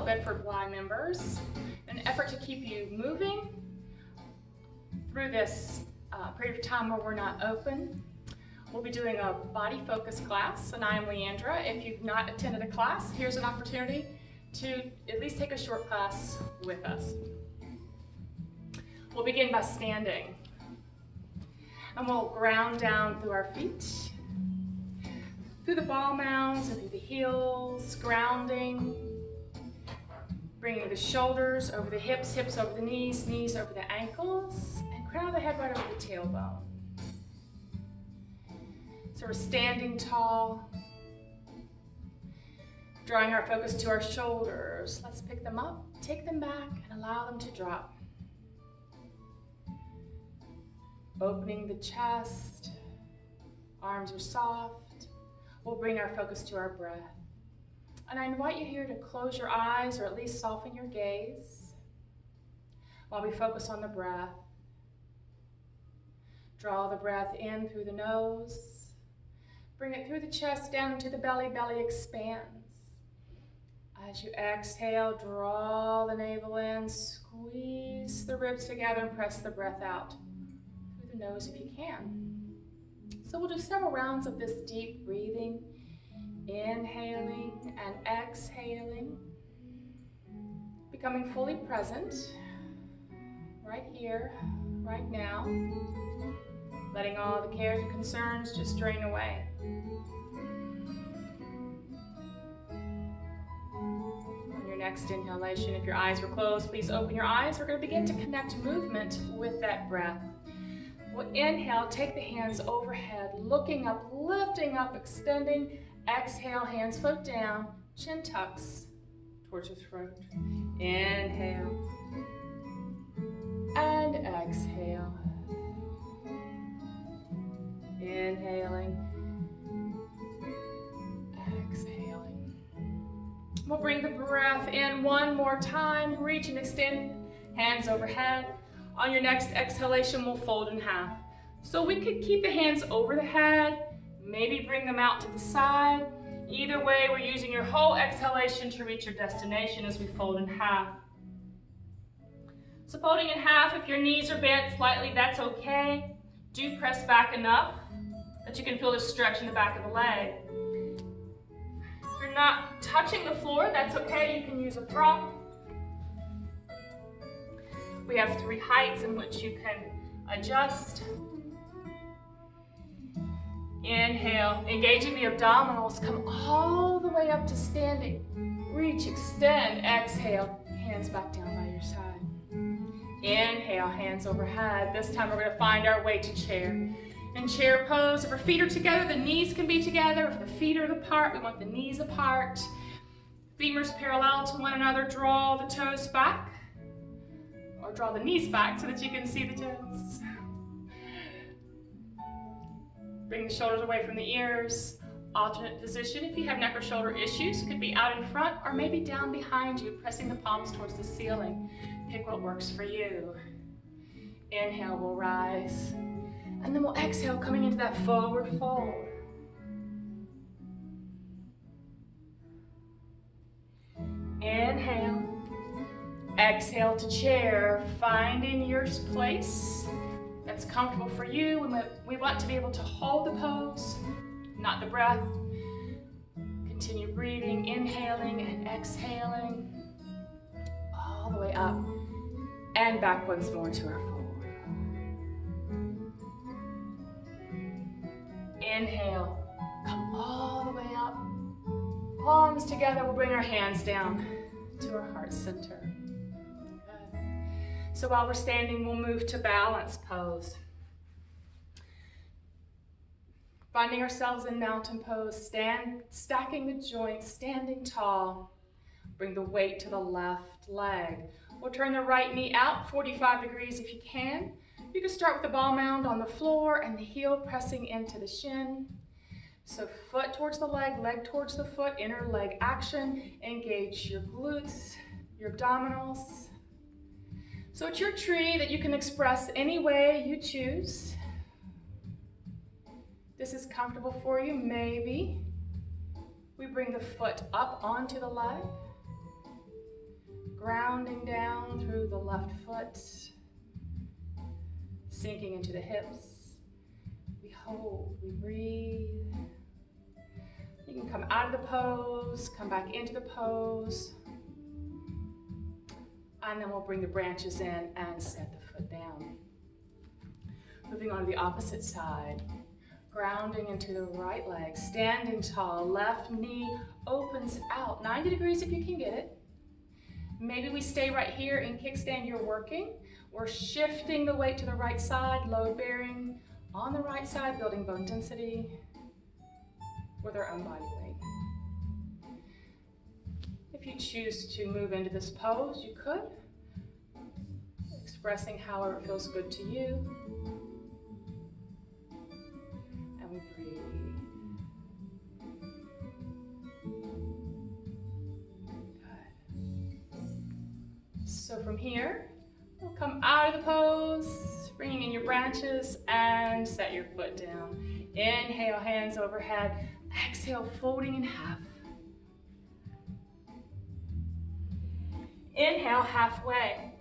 fellow Bedford Y members in an effort to keep you moving through this period of time where we're not open. We'll be doing a body focus class, and I am Leandra. If you've not attended a class, here's an opportunity to at least take a short class with us. We'll begin by standing, and we'll ground down through our feet, through the ball mounds and through the heels, grounding, bringing the shoulders over the hips, hips over the knees, knees over the ankles, and crown of the head right over the tailbone. So we're standing tall, drawing our focus to our shoulders. Let's pick them up, take them back, and allow them to drop. Opening the chest, arms are soft. We'll bring our focus to our breath. And I invite you here to close your eyes or at least soften your gaze while we focus on the breath. Draw the breath in through the nose. Bring it through the chest down into the belly. Belly expands. As you exhale, draw the navel in, squeeze the ribs together and press the breath out through the nose if you can. So we'll do several rounds of this deep breathing, inhaling and exhaling, becoming fully present right here, right now, letting all the cares and concerns just drain away. On your next inhalation, if your eyes were closed, please open your eyes. We're going to begin to connect movement with that breath. We'll inhale, take the hands overhead, looking up, lifting up, extending. Exhale, hands float down, chin tucks towards your throat. Inhale and exhale. Inhaling, exhaling. We'll bring the breath in one more time. Reach and extend, hands overhead. On your next exhalation, we'll fold in half. So we could keep the hands over the head, maybe bring them out to the side. Either way, we're using your whole exhalation to reach your destination as we fold in half. So folding in half, if your knees are bent slightly, that's okay. Do press back enough that you can feel the stretch in the back of the leg. If you're not touching the floor, that's okay. You can use a prop. We have 3 heights in which you can adjust. Inhale, engaging the abdominals, come all the way up to standing. Reach, extend, exhale, hands back down by your side. Inhale, hands overhead. This time we're going to find our way to chair. In chair pose, if our feet are together, the knees can be together. If the feet are apart, we want the knees apart. Femurs parallel to one another, draw the toes back. Or draw the knees back so that you can see the toes. Bring the shoulders away from the ears. Alternate position if you have neck or shoulder issues. Could be out in front or maybe down behind you, pressing the palms towards the ceiling. Pick what works for you. Inhale, we'll rise. And then we'll exhale, coming into that forward fold. Inhale. Exhale to chair, finding your place that's comfortable for you. We want to be able to hold the pose, not the breath. Continue breathing, inhaling and exhaling, all the way up and back once more to our forward. Inhale, come all the way up. Palms together, we'll bring our hands down to our heart center. So while we're standing, we'll move to balance pose. Finding ourselves in mountain pose, stacking the joints, standing tall. Bring the weight to the left leg. We'll turn the right knee out 45 degrees if you can. You can start with the ball mound on the floor and the heel pressing into the shin. So foot towards the leg towards the foot, inner leg action. Engage your glutes, your abdominals. So it's your tree that you can express any way you choose. This is comfortable for you, maybe. We bring the foot up onto the leg. Grounding down through the left foot, sinking into the hips. We hold, we breathe. You can come out of the pose, come back into the pose, and then we'll bring the branches in and set the foot down. Moving on to the opposite side. Grounding into the right leg, standing tall, left knee opens out, 90 degrees if you can get it. Maybe we stay right here in kickstand, you're working. We're shifting the weight to the right side, load bearing on the right side, building bone density with our own body weight. If you choose to move into this pose, you could, expressing however it feels good to you. We breathe. Good. So from here, we'll come out of the pose, bringing in your branches and set your foot down. Inhale, hands overhead. Exhale, folding in half. Inhale, halfway.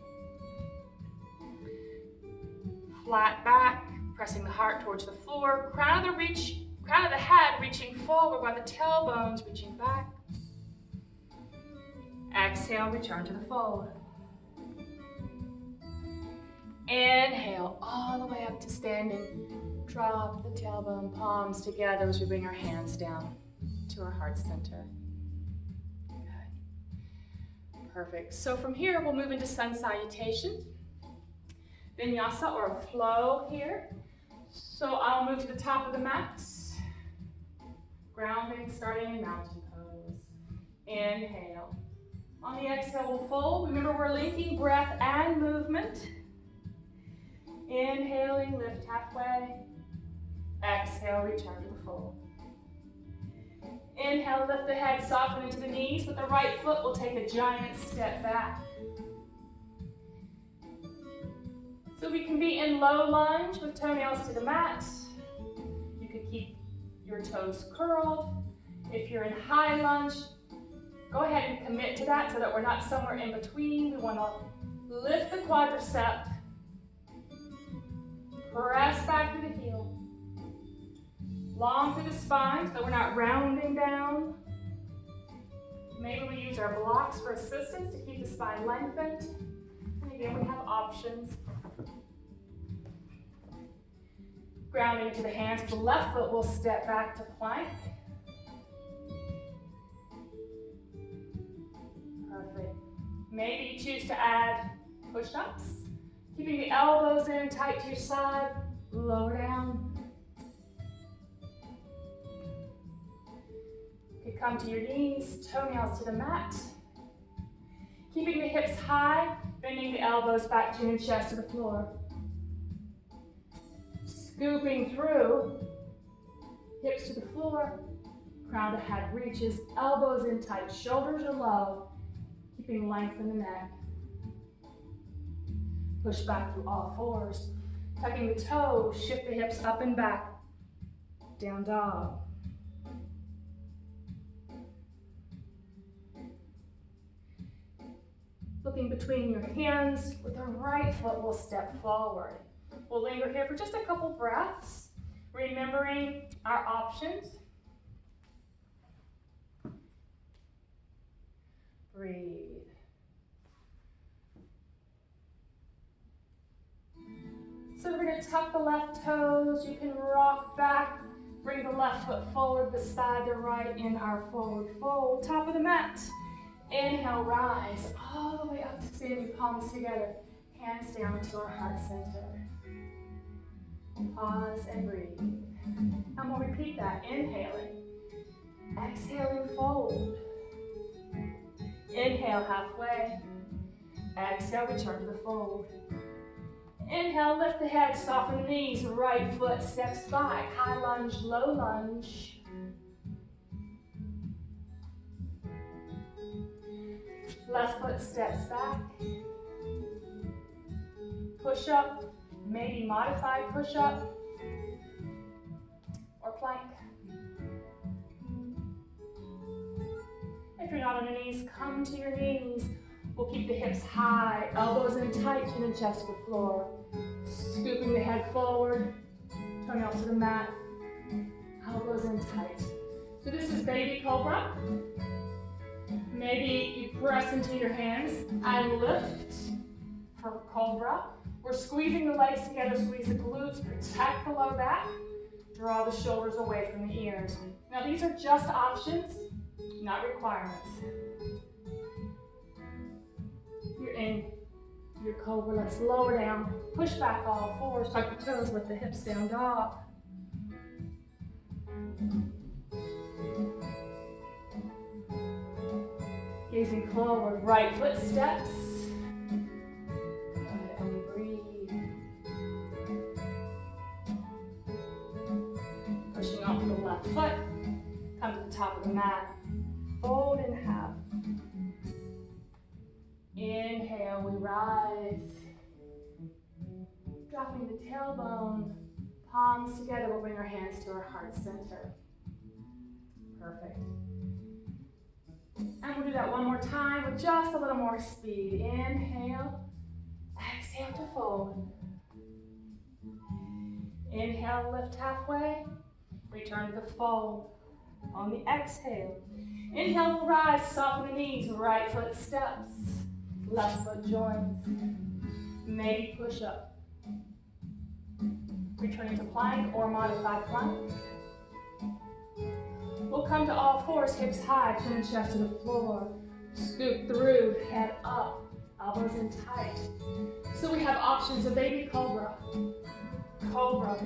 Flat back. Pressing the heart towards the floor, crown of the head reaching forward while the tailbone's reaching back. Exhale, return to the fold. Inhale, all the way up to standing. Drop the tailbone, palms together as we bring our hands down to our heart center. Good. Perfect. So from here, we'll move into sun salutation. Vinyasa or a flow here. So I'll move to the top of the mat. Grounding, starting in mountain pose. Inhale. On the exhale, we'll fold. Remember, we're linking breath and movement. Inhaling, lift halfway. Exhale, return to the fold. Inhale, lift the head, soften into the knees. With the right foot, we'll take a giant step back. So we can be in low lunge with toenails to the mat. You could keep your toes curled. If you're in high lunge, go ahead and commit to that so that we're not somewhere in between. We want to lift the quadricep, press back to the heel, long through the spine so that we're not rounding down. Maybe we use our blocks for assistance to keep the spine lengthened. And again, we have options. Grounding into the hands. The left foot will step back to plank. Perfect. Maybe you choose to add push-ups. Keeping the elbows in tight to your side. Lower down. You could come to your knees, toenails to the mat. Keeping the hips high, bending the elbows back, chin and chest to the floor. Scooping through, hips to the floor, crown to head reaches, elbows in tight, shoulders are low, keeping length in the neck. Push back through all fours, tucking the toes, shift the hips up and back, down dog. Looking between your hands, with the right foot we'll step forward. We'll linger here for just a couple breaths, remembering our options. Breathe. So we're going to tuck the left toes. You can rock back, bring the left foot forward beside the right in our forward fold. Top of the mat. Inhale, rise all the way up to standing, palms together, hands down to our heart center. Pause and breathe. And we'll repeat that. Inhaling, exhaling, fold. Inhale, halfway. Exhale, return to the fold. Inhale, lift the head, soften the knees. Right foot steps back. High lunge, low lunge. Left foot steps back. Push up, maybe modified push up or plank. If you're not on your knees, come to your knees. We'll keep the hips high, elbows in tight, chin and chest to the floor. Scooping the head forward, turning off to the mat, elbows in tight. So this is baby cobra. Maybe you press into your hands and lift for cobra. We're squeezing the legs together, squeeze the glutes, protect the low back, draw the shoulders away from the ears. Now these are just options, not requirements. You're in your cobra, let's lower down, push back all fours, tuck the toes, lift the hips down, dog. Gazing forward, right foot steps. And breathe. Pushing off the left foot, come to the top of the mat, fold in half. Inhale, we rise. Dropping the tailbone, palms together, we'll bring our hands to our heart center. Perfect. And we'll do that one more time with just a little more speed. Inhale, exhale to fold. Inhale, lift halfway, return to the fold. On the exhale, inhale, we'll rise, soften the knees, right foot steps, left foot joins, maybe push up. Returning to plank or modified plank. We'll come to all fours, hips high, chin and chest to the floor. Scoop through, head up, elbows in tight. So we have options of baby cobra, cobra,